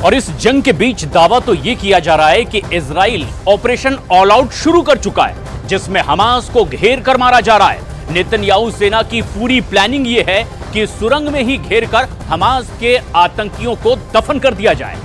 और इस जंग के बीच दावा तो यह किया जा रहा है कि इजराइल ऑपरेशन ऑल आउट शुरू कर चुका है, जिसमें हमास को घेर कर मारा जा रहा है। नेतन्याहू सेना की पूरी प्लानिंग यह है कि सुरंग में ही घेर कर हमास के आतंकियों को दफन कर दिया जाए।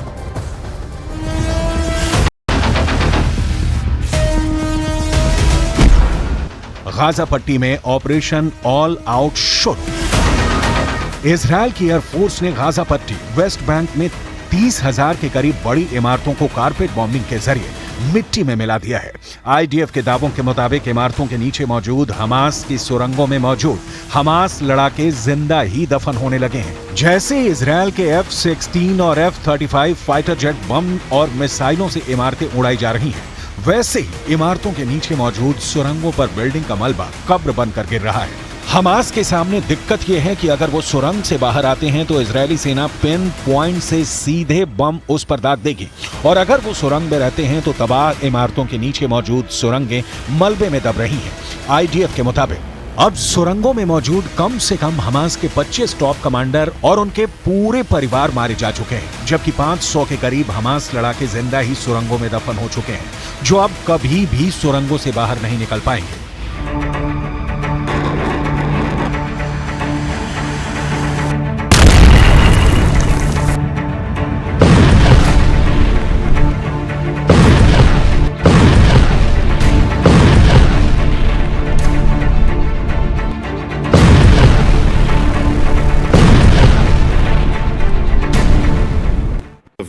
गाजा पट्टी में ऑपरेशन ऑल आउट शुरू। इजरायल की एयरफोर्स ने गाजा पट्टी वेस्ट बैंक में 30,000 के करीब बड़ी इमारतों को कारपेट बॉम्बिंग के जरिए मिट्टी में मिला दिया है। आईडीएफ के दावों के मुताबिक इमारतों के नीचे मौजूद हमास की सुरंगों में मौजूद हमास लड़ाके जिंदा ही दफन होने लगे हैं। जैसे इजरायल के F-16 और F-35 फाइटर जेट बम और मिसाइलों से इमारतें उड़ाई जा रही हैं, वैसे ही इमारतों के नीचे मौजूद सुरंगों पर बिल्डिंग का मलबा कब्र बनकर गिर रहा है। हमास के सामने दिक्कत यह है कि अगर वो सुरंग से बाहर आते हैं तो इजरायली सेना पिन पॉइंट से सीधे बम उस पर दाग देगी, और अगर वो सुरंग में रहते हैं तो तबाह इमारतों के नीचे मौजूद सुरंगें मलबे में दब रही हैं। आईडीएफ के मुताबिक अब सुरंगों में मौजूद कम से कम हमास के 25 टॉप कमांडर और उनके पूरे परिवार मारे जा चुके हैं, जबकि 500 के करीब हमास लड़ाके जिंदा ही सुरंगों में दफन हो चुके हैं, जो अब कभी भी सुरंगों से बाहर नहीं निकल पाएंगे।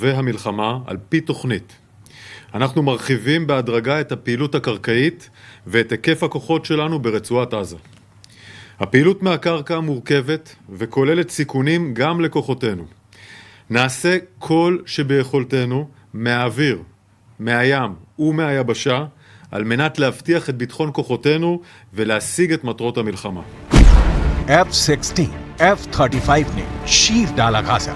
והמלחמה על פי תוכנית. אנחנו מרחיבים בהדרגה את הפעילות הקרקעית ואת היקף הכוחות שלנו ברצועת עזה. הפעילות מהקרקע מורכבת וכוללת סיכונים גם לכוחותינו. נעשה כל שביכולתנו מהאוויר, מהים ומהיבשה על מנת להבטיח את ביטחון כוחותינו ולהשיג את מטרות המלחמה. F-16, F-35 ने चीर डाला गाजा।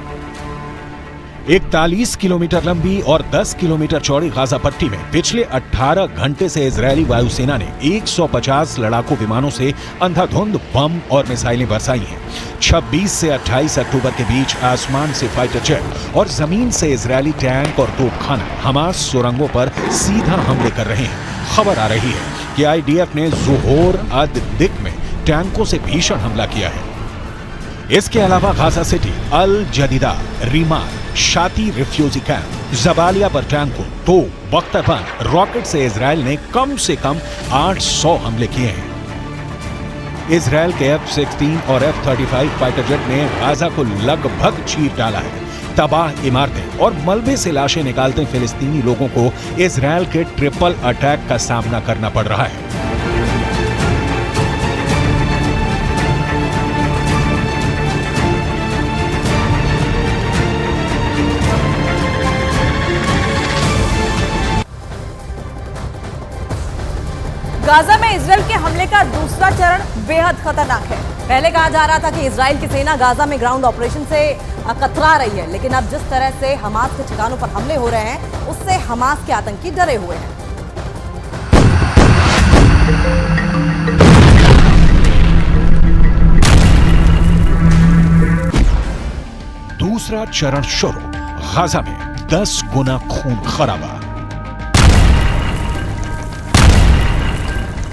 41 किलोमीटर लंबी और 10 किलोमीटर चौड़ी गाजा पट्टी में पिछले 18 घंटे से इजरायली वायुसेना ने 150 लड़ाकू विमानों से अंधाधुंध बम और मिसाइलें बरसाई हैं। 26 से 28 अक्टूबर के बीच आसमान से फाइटर जेट और जमीन से इजरायली टैंक और तोपखाना हमास सुरंगों पर सीधा हमले कर रहे हैं। खबर आ रही है कि आईडीएफ ने ज़ोहोर अद-दिक में टैंकों से भीषण हमला किया है। इसके अलावा गाजा सिटी, अल जदीदा, रीमार, शाती रिफ्यूजी कैंप, जबालिया पर टैंकों, तो बख्तरबंद रॉकेट से इजरायल ने कम से कम 800 हमले किए हैं। इजरायल के F-16 और F-35 फाइटर जेट ने गाजा को लगभग चीर डाला है। तबाह इमारतें और मलबे से लाशें निकालते फिलिस्तीनी लोगों को इजरायल के ट्रिपल अटैक का सामना करना पड़ रहा है। गाजा में इजरायल के हमले का दूसरा चरण बेहद खतरनाक है। पहले कहा जा रहा था कि इजरायल की सेना गाजा में ग्राउंड ऑपरेशन से कतरा रही है, लेकिन अब जिस तरह से हमास के ठिकानों पर हमले हो रहे हैं, उससे हमास के आतंकी डरे हुए हैं। दूसरा चरण शुरू। गाजा में 10 गुना खून खराबा।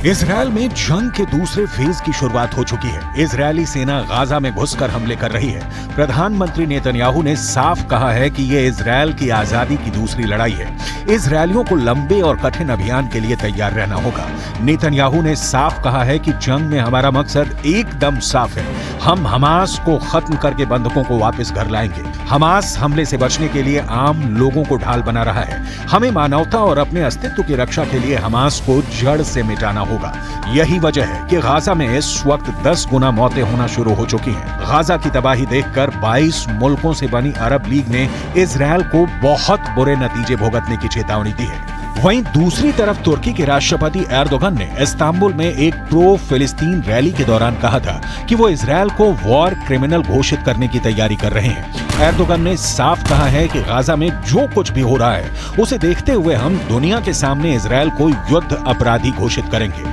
इजरायल में जंग के दूसरे फेज की शुरुआत हो चुकी है। इजरायली सेना गाजा में घुसकर हमले कर रही है। प्रधानमंत्री नेतन्याहू ने साफ कहा है कि यह इजरायल की आजादी की दूसरी लड़ाई है। इजरायलियों को लंबे और कठिन अभियान के लिए तैयार रहना होगा। नेतन्याहू ने साफ कहा है कि जंग में हमारा मकसद एकदम साफ है। हम हमास को खत्म करके बंधकों को वापस घर लाएंगे। हमास हमले से बचने के लिए आम लोगों को ढाल बना रहा है। हमें मानवता और अपने अस्तित्व की रक्षा के लिए हमास को जड़ से मिटाना होगा। यही वजह है कि गाजा में इस वक्त 10 गुना मौतें होना शुरू हो चुकी हैं। गाजा की तबाही देखकर 22 मुल्कों से बनी अरब लीग ने इजरायल को बहुत बुरे नतीजे भुगतने की चेतावनी दी है। वहीं दूसरी तरफ तुर्की के राष्ट्रपति एर्दोगन ने इस्तांबुल में एक प्रो फिलिस्तीन रैली के दौरान कहा था कि वो इजरायल को वॉर क्रिमिनल घोषित करने की तैयारी कर रहे हैं। एर्दोगन ने साफ कहा है कि गाजा में जो कुछ भी हो रहा है, उसे देखते हुए हम दुनिया के सामने इजरायल को युद्ध अपराधी घोषित करेंगे।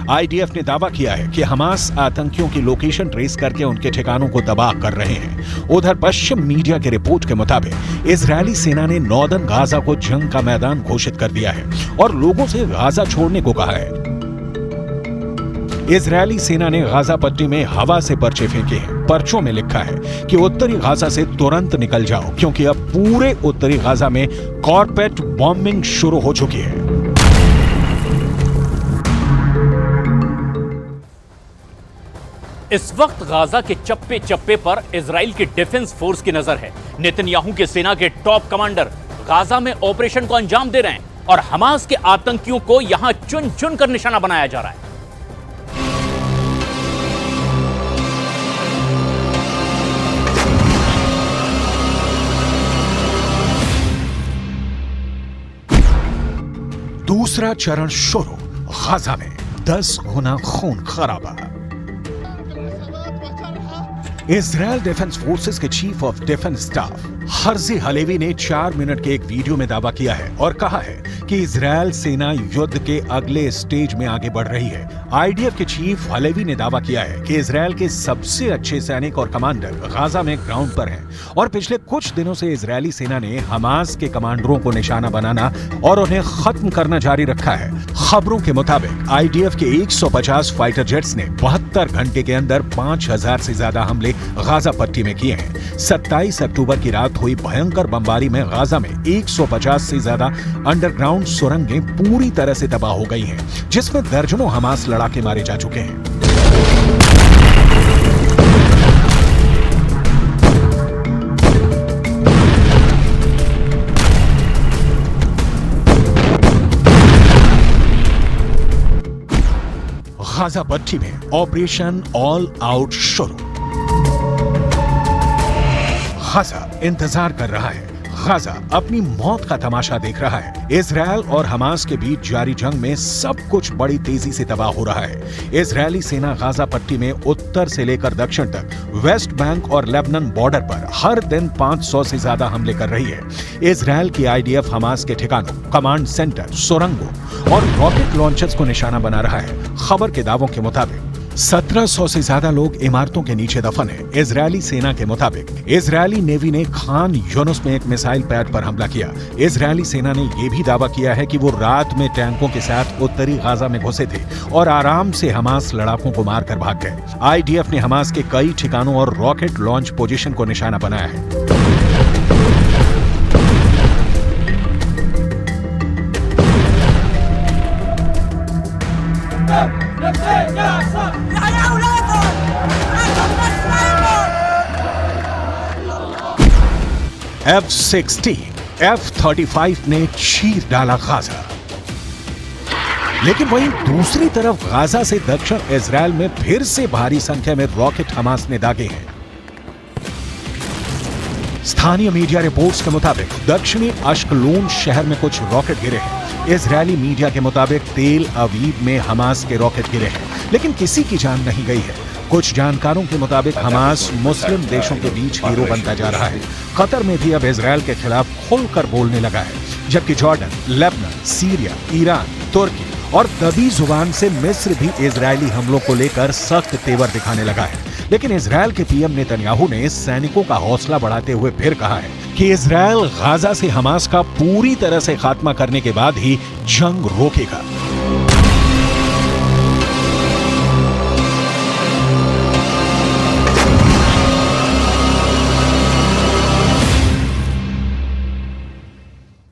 आईडीएफ ने दावा किया है कि हमास आतंकियों की लोकेशन ट्रेस करके उनके ठिकानों को तबाह कर रहे हैं। उधर पश्चिम मीडिया की रिपोर्ट के मुताबिक इजरायली सेना ने नॉर्दर्न गाजा को जंग का मैदान घोषित कर दिया है और लोगों से गाजा छोड़ने को कहा है। इजरायली सेना ने गाजा पट्टी में हवा से पर्चे फेंके हैं। पर्चों में लिखा है कि उत्तरी गाजा से तुरंत निकल जाओ, क्योंकि अब पूरे उत्तरी गाजा में कॉर्पेट बॉम्बिंग शुरू हो चुकी है। इस वक्त गाजा के चप्पे चप्पे पर इजराइल की डिफेंस फोर्स की नजर है। नेतन्याहू के सेना के टॉप कमांडर गाजा में ऑपरेशन को अंजाम दे रहे हैं और हमास के आतंकियों को यहां चुन चुन कर निशाना बनाया जा रहा है। दूसरा चरण शुरू। गाजा में 10 गुना खून खराबा। इजरायल डिफेंस फोर्सेस के chief of defence staff Herzi Halevi ने 4 मिनट के एक वीडियो में दावा किया है और कहा है कि इजरायल सेना युद्ध के अगले स्टेज में आगे बढ़ रही है। आईडीएफ के चीफ हलेवी ने दावा किया है कि इजरायल के सबसे अच्छे सैनिक और कमांडर गाजा में ग्राउंड पर हैं और पिछले कुछ दिनों से इजरायली सेना ने हमास के कमांडरों को निशाना बनाना और उन्हें खत्म करना जारी रखा है। खबरों के मुताबिक आईडीएफ के 150 फाइटर जेट्स ने 72 घंटे के अंदर 5000 से ज्यादा हमले गाजा पट्टी में किए हैं। 27 अक्टूबर की रात हुई भयंकर बमबारी में गाजा में 150 से ज्यादा अंडरग्राउंड सुरंगें पूरी तरह से तबाह हो गई हैं, जिसमें दर्जनों हमास लड़ाके मारे जा चुके हैं। गाजा पट्टी में ऑपरेशन ऑल आउट शुरू। गाजा इंतजार कर रहा है। गाजा अपनी मौत का तमाशा देख रहा है। इजरायल और हमास के बीच जारी जंग में सब कुछ बड़ी तेजी से तबाह हो रहा है। इजरायली सेना गाजा पट्टी में उत्तर से लेकर दक्षिण तक वेस्ट बैंक और लेबनान बॉर्डर पर हर दिन 500 से ज्यादा हमले कर रही है। इजरायल की आईडीएफ हमास के ठिकानों, कमांड सेंटर, सुरंगों और रॉकेट लॉन्चर्स को निशाना बना रहा है। खबर के दावों के मुताबिक 1700 से ज्यादा लोग इमारतों के नीचे दफन हैं। इजरायली सेना के मुताबिक इजरायली नेवी ने खान यूनुस में एक मिसाइल पैड पर हमला किया। इजरायली सेना ने यह भी दावा किया है कि वो रात में टैंकों के साथ उत्तरी गाजा में घुसे थे और आराम से हमास लड़ाकों को मारकर भाग गए। आईडीएफ ने हमास के कई ठिकानों और रॉकेट लॉन्च पोजीशन को निशाना बनाया है। F-16, F-35 ने चीर डाला गाजा। लेकिन वहीं दूसरी तरफ गाजा से दक्षिण इजरायल में फिर से भारी संख्या में रॉकेट हमास ने दागे हैं। स्थानीय मीडिया रिपोर्ट्स के मुताबिक दक्षिणी अश्कलून शहर में कुछ रॉकेट गिरे हैं। इजरायली मीडिया के मुताबिक तेल अवीव में हमास के रॉकेट गिरे हैं, लेकिन किसी की जान नहीं गई है। कुछ जानकारों के मुताबिक हमास मुस्लिम देशों के बीच हीरो बनता जा रहा है। कतर में भी अब इजरायल के खिलाफ खुलकर बोलने लगा है, जबकि जॉर्डन, लेबनान, सीरिया, ईरान, तुर्की और दबी जुबान से मिस्र भी इजरायली हमलों को लेकर सख्त तेवर दिखाने लगा है। लेकिन इजरायल के पीएम नेतन्याहू ने सैनिकों का हौसला बढ़ाते हुए फिर कहा है कि इजरायल गाजा से हमास का पूरी तरह से खात्मा करने के बाद ही जंग रोकेगा।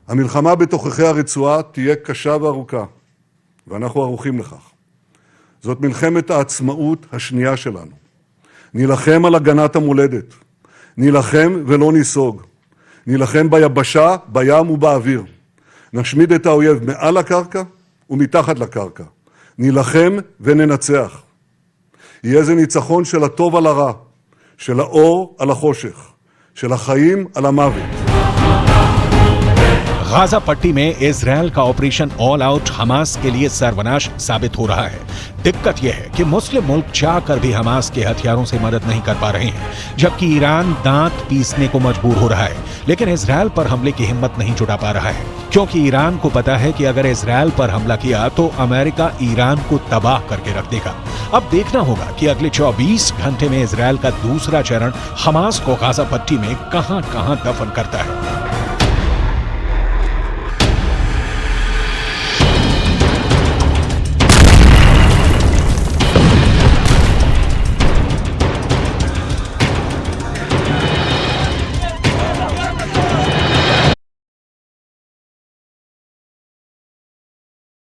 המלחמה בתוככי הרצועה תהיה קשה וארוכה, ואנחנו ערוכים לכך. זאת מלחמת העצמאות השנייה שלנו. נילחם על הגנת המולדת. נילחם ולא ניסוג. נילחם ביבשה, בים ובאוויר. נשמיד את האויב מעל הקרקע ומתחת לקרקע. נילחם וננצח. יהיה זה ניצחון של הטוב על הרע, של האור על החושך, של החיים על המוות. गाजा पट्टी में इजरायल का ऑपरेशन ऑल आउट हमास के लिए सर्वनाश साबित हो रहा है। दिक्कत यह है कि मुस्लिम मुल्क चाहकर भी हमास के हथियारों से मदद नहीं कर पा रहे हैं, जबकि ईरान दांत पीसने को मजबूर हो रहा है, लेकिन इजरायल पर हमले की हिम्मत नहीं जुटा पा रहा है, क्योंकि ईरान को पता है कि अगर इजरायल पर हमला किया तो अमेरिका ईरान को तबाह करके रख देगा। अब देखना होगा कि अगले 24 घंटे में इजरायल का दूसरा चरण हमास को गाजा पट्टी में कहां-कहां दफन करता है।